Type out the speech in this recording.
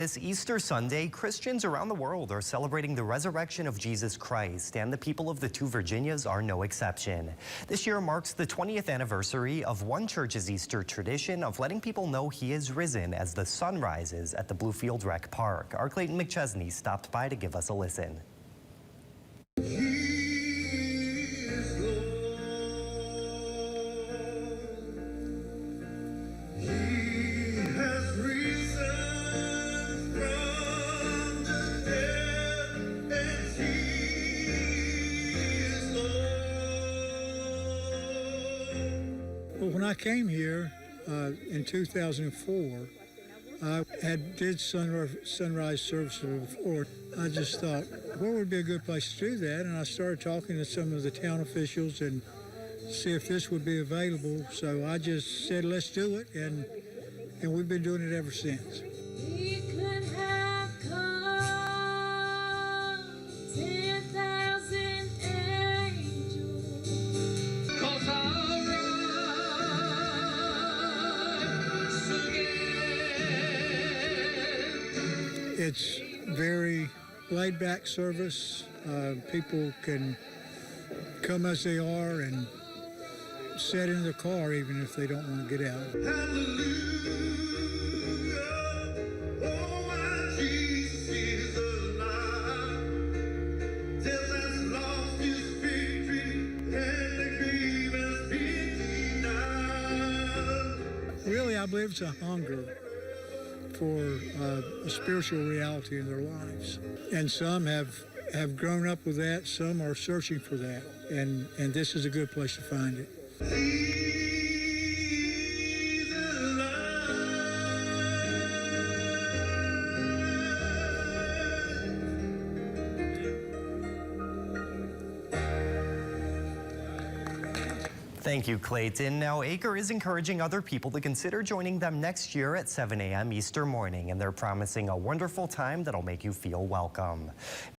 This Easter Sunday, Christians around the world are celebrating the resurrection of Jesus Christ, and the people of the two Virginias are no exception. This year marks the 20th anniversary of one church's Easter tradition of letting people know he is risen as the sun rises at the Bluefield Rec Park. Our Clayton McChesney stopped by to give us a listen. Well, when I came here in 2004, I did sunrise services before. I just thought, where would be a good place to do that? And I started talking to some of the town officials and see if this would be available. So I just said, let's do it, and we've been doing it ever since. It's very laid-back service. People can come as they are and sit in the car even if they don't want to get out. Hallelujah, oh my Jesus is alive. Death has lost his victory and the grave has been denied. Really, I believe it's a hunger for a spiritual reality in their lives. And some have grown up with that, some are searching for that, and this is a good place to find it. He's alive. Thank you, Clayton. Now, Acre is encouraging other people to consider joining them next year at 7 a.m. Easter morning, and they're promising a wonderful time that'll make you feel welcome.